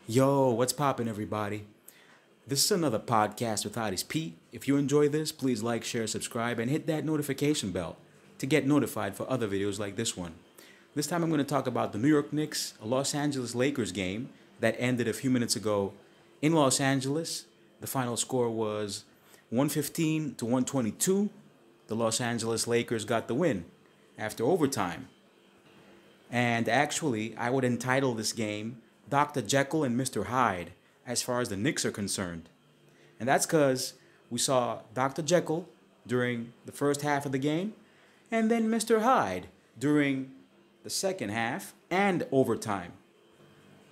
Yo, what's poppin', everybody? This is another podcast with Aris P. If you enjoy this, please like, share, subscribe, and hit that notification bell to get notified for other videos like this one. This time I'm going to talk about the New York Knicks, a Los Angeles Lakers game that ended a few minutes ago in Los Angeles. The final score was 115 to 122. The Los Angeles Lakers got the win after overtime. And actually, I would entitle this game Dr. Jekyll and Mr. Hyde as far as the Knicks are concerned. And that's because we saw Dr. Jekyll during the first half of the game and then Mr. Hyde during the second half and overtime,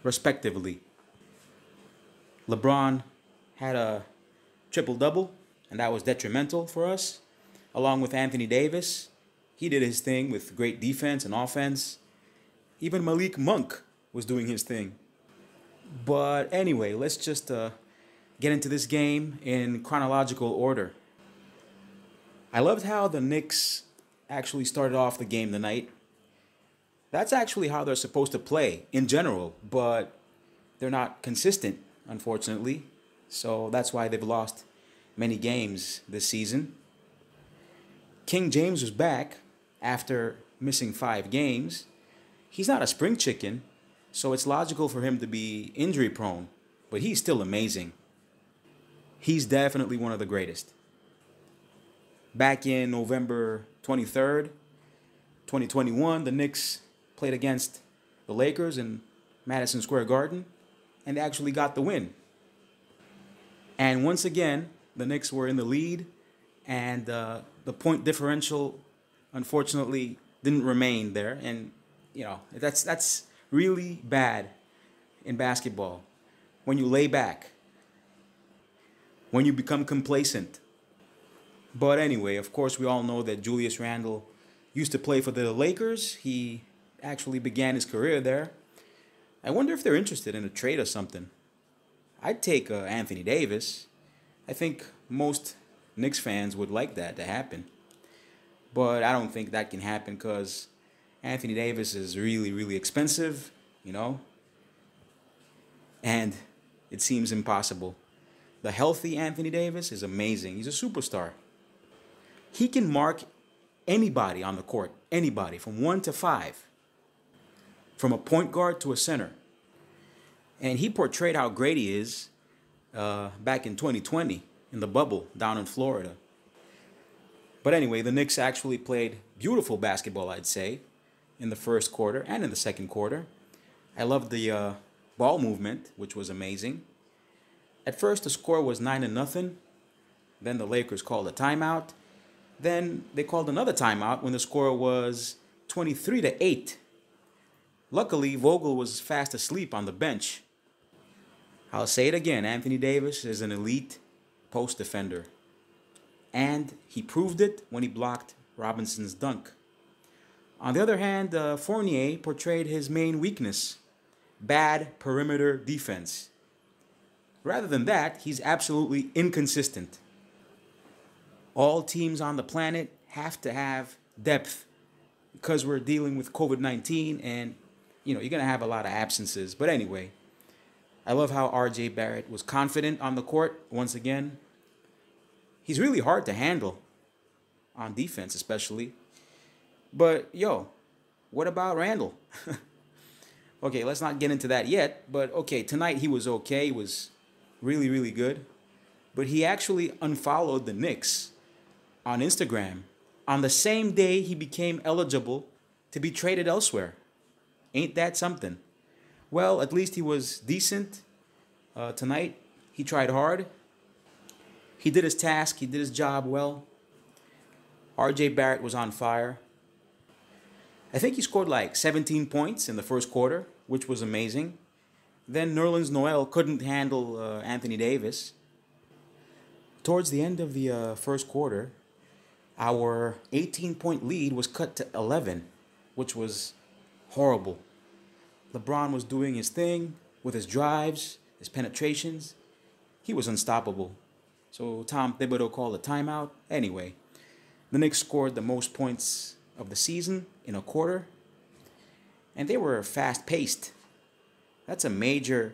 respectively. LeBron had a triple-double, and that was detrimental for us, along with Anthony Davis. He did his thing with great defense and offense. Even Malik Monk was doing his thing. But anyway, let's just get into this game in chronological order. I loved how the Knicks actually started off the game tonight. That's actually how they're supposed to play in general, but they're not consistent, unfortunately. So that's why they've lost many games this season. King James was back after missing 5 games. He's not a spring chicken, so it's logical for him to be injury prone, but he's still amazing. He's definitely one of the greatest. Back in November 23rd, 2021, the Knicks played against the Lakers in Madison Square Garden, and they actually got the win. And once again, the Knicks were in the lead, and the point differential, unfortunately, didn't remain there. And that's really bad in basketball. When you lay back, when you become complacent. But anyway, of course, we all know that Julius Randle used to play for the Lakers. He actually began his career there. I wonder if they're interested in a trade or something. I'd take Anthony Davis. I think most Knicks fans would like that to happen. But I don't think that can happen because Anthony Davis is really, really expensive, and it seems impossible. The healthy Anthony Davis is amazing. He's a superstar. He can mark anybody on the court, anybody, from 1 to 5, from a point guard to a center. And he portrayed how great he is back in 2020 in the bubble down in Florida. But anyway, the Knicks actually played beautiful basketball, I'd say, in the first quarter and in the second quarter. I loved the ball movement, which was amazing. At first, the score was 9-0. Then the Lakers called a timeout. Then they called another timeout when the score was 23-8. Luckily, Vogel was fast asleep on the bench. I'll say it again, Anthony Davis is an elite post defender. And he proved it when he blocked Robinson's dunk. On the other hand, Fournier portrayed his main weakness, bad perimeter defense. Rather than that, he's absolutely inconsistent. All teams on the planet have to have depth because we're dealing with COVID-19 and, you're going to have a lot of absences. But anyway, I love how RJ Barrett was confident on the court once again. He's really hard to handle on defense, especially. But, what about Randall? Okay, let's not get into that yet. But, okay, tonight he was okay. He was really, really good. But he actually unfollowed the Knicks on Instagram on the same day he became eligible to be traded elsewhere. Ain't that something? Well, at least he was decent tonight. He tried hard. He did his task. He did his job well. RJ Barrett was on fire. I think he scored like 17 points in the first quarter, which was amazing. Then Nerlens Noel couldn't handle Anthony Davis. Towards the end of the first quarter, our 18-point lead was cut to 11, which was horrible. LeBron was doing his thing with his drives, his penetrations. He was unstoppable. So Tom Thibodeau called a timeout. Anyway, the Knicks scored the most points of the season in a quarter, and they were fast-paced. That's a major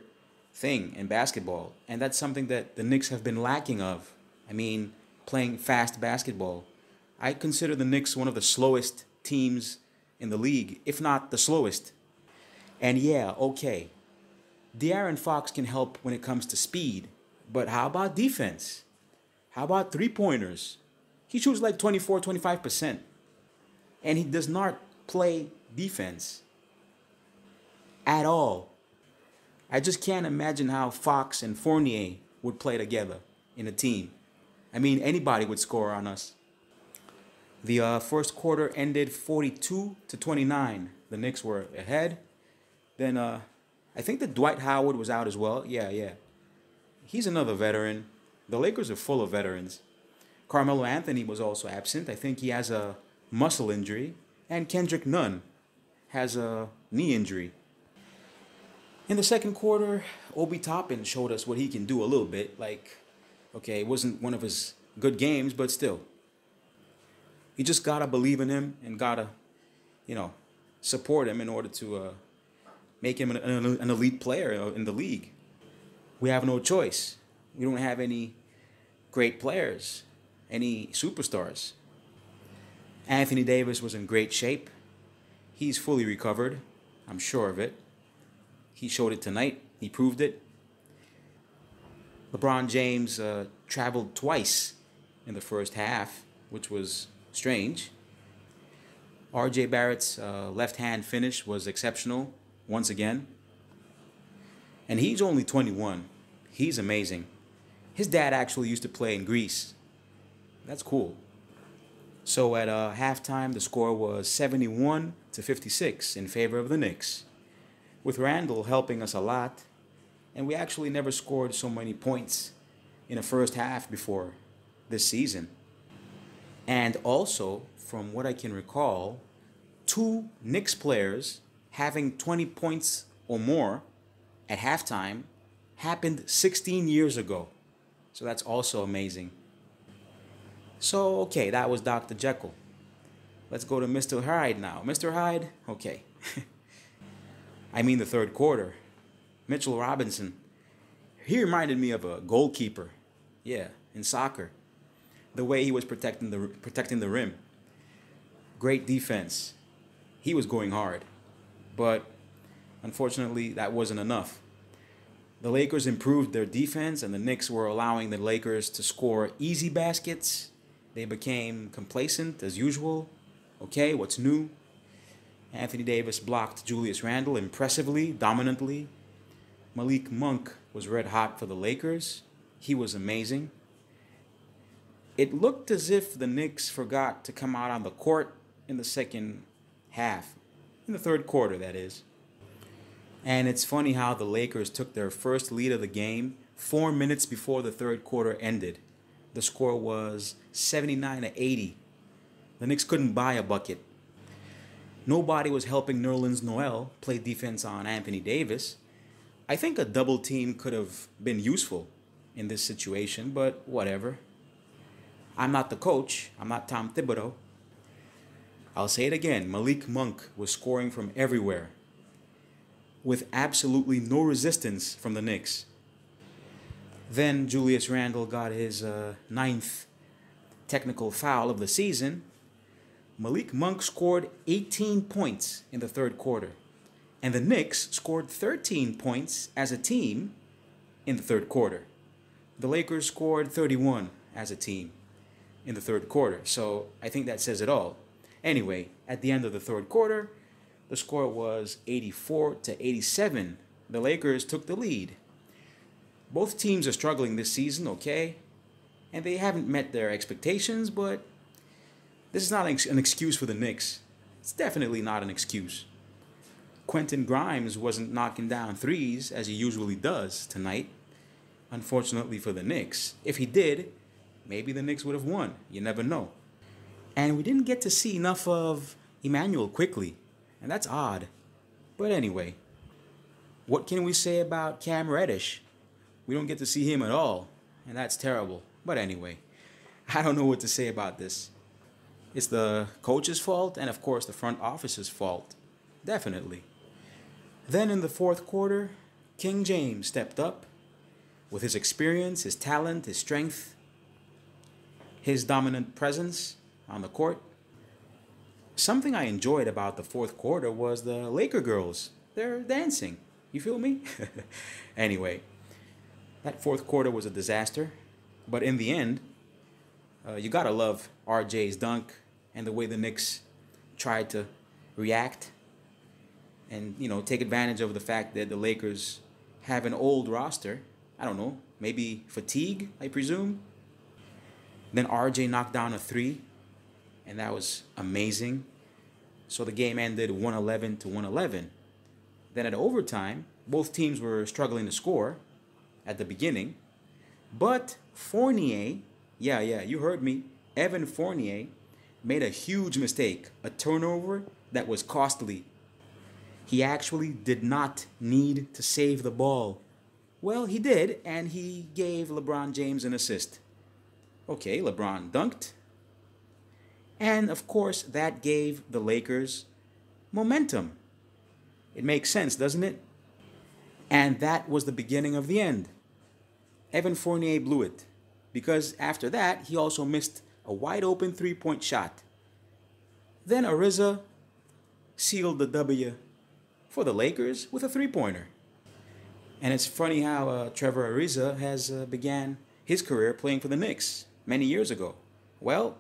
thing in basketball, and that's something that the Knicks have been lacking of. I mean, playing fast basketball. I consider the Knicks one of the slowest teams in the league, if not the slowest. And yeah, okay, De'Aaron Fox can help when it comes to speed, but how about defense? How about three-pointers? He shoots like 24, 25%, and he does not play defense at all. I just can't imagine how Fox and Fournier would play together in a team. I mean, anybody would score on us. The first quarter ended 42-29. The Knicks were ahead. Then I think that Dwight Howard was out as well. Yeah. He's another veteran. The Lakers are full of veterans. Carmelo Anthony was also absent. I think he has a muscle injury. And Kendrick Nunn has a knee injury. In the second quarter, Obi Toppin showed us what he can do a little bit. Like, okay, it wasn't one of his good games, but still. You just gotta believe in him and gotta, support him in order to make him an elite player in the league. We have no choice. We don't have any great players, any superstars. Anthony Davis was in great shape. He's fully recovered. I'm sure of it. He showed it tonight. He proved it. LeBron James traveled twice in the first half, which was strange. R.J. Barrett's left-hand finish was exceptional once again. And he's only 21. He's amazing. His dad actually used to play in Greece. That's cool. So at halftime, the score was 71-56 in favor of the Knicks, with Randall helping us a lot. And we actually never scored so many points in a first half before this season. And also, from what I can recall, 2 Knicks players having 20 points or more at halftime happened 16 years ago. So that's also amazing. So, okay, that was Dr. Jekyll. Let's go to Mr. Hyde now. Mr. Hyde, okay. I mean the third quarter. Mitchell Robinson. He reminded me of a goalkeeper. Yeah, in soccer. The way he was protecting the rim. Great defense. He was going hard. But unfortunately, that wasn't enough. The Lakers improved their defense, and the Knicks were allowing the Lakers to score easy baskets. They became complacent as usual. Okay, what's new? Anthony Davis blocked Julius Randle impressively, dominantly. Malik Monk was red hot for the Lakers. He was amazing. It looked as if the Knicks forgot to come out on the court in the second half. In the third quarter, that is. And it's funny how the Lakers took their first lead of the game 4 minutes before the third quarter ended. The score was 79-80. The Knicks couldn't buy a bucket. Nobody was helping Nerlens Noel play defense on Anthony Davis. I think a double team could have been useful in this situation, but whatever. I'm not the coach. I'm not Tom Thibodeau. I'll say it again. Malik Monk was scoring from everywhere, with absolutely no resistance from the Knicks. Then Julius Randle got his 9th technical foul of the season. Malik Monk scored 18 points in the third quarter, and the Knicks scored 13 points as a team in the third quarter. The Lakers scored 31 as a team in the third quarter, so I think that says it all. Anyway, at the end of the third quarter, the score was 84-87. The Lakers took the lead. Both teams are struggling this season, okay? And they haven't met their expectations, but this is not an excuse for the Knicks. It's definitely not an excuse. Quentin Grimes wasn't knocking down threes as he usually does tonight, unfortunately for the Knicks. If he did, maybe the Knicks would have won. You never know. And we didn't get to see enough of Emmanuel Quickley. And that's odd. But anyway, what can we say about Cam Reddish? We don't get to see him at all. And that's terrible. But anyway, I don't know what to say about this. It's the coach's fault and, of course, the front office's fault. Definitely. Then in the fourth quarter, King James stepped up with his experience, his talent, his strength, his dominant presence on the court. Something I enjoyed about the fourth quarter was the Laker girls. They're dancing. You feel me? Anyway, that fourth quarter was a disaster. But in the end, you gotta love RJ's dunk and the way the Knicks tried to react and, take advantage of the fact that the Lakers have an old roster. I don't know, maybe fatigue, I presume. Then RJ knocked down a three, and that was amazing. So the game ended 111 to 111. Then at overtime, both teams were struggling to score at the beginning. But Fournier, yeah, you heard me, Evan Fournier made a huge mistake, a turnover that was costly. He actually did not need to save the ball. Well, he did, and he gave LeBron James an assist. Okay, LeBron dunked. And of course, that gave the Lakers momentum. It makes sense, doesn't it? And that was the beginning of the end. Evan Fournier blew it, because after that, he also missed a wide open three-point shot. Then Ariza sealed the W for the Lakers with a three-pointer. And it's funny how Trevor Ariza has began his career playing for the Knicks many years ago. Well,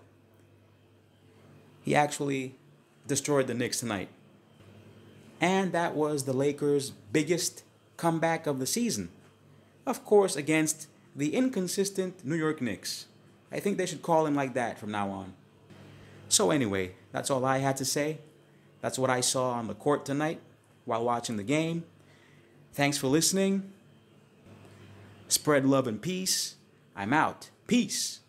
he actually destroyed the Knicks tonight. And that was the Lakers' biggest comeback of the season. Of course, against the inconsistent New York Knicks. I think they should call him like that from now on. So anyway, that's all I had to say. That's what I saw on the court tonight while watching the game. Thanks for listening. Spread love and peace. I'm out. Peace.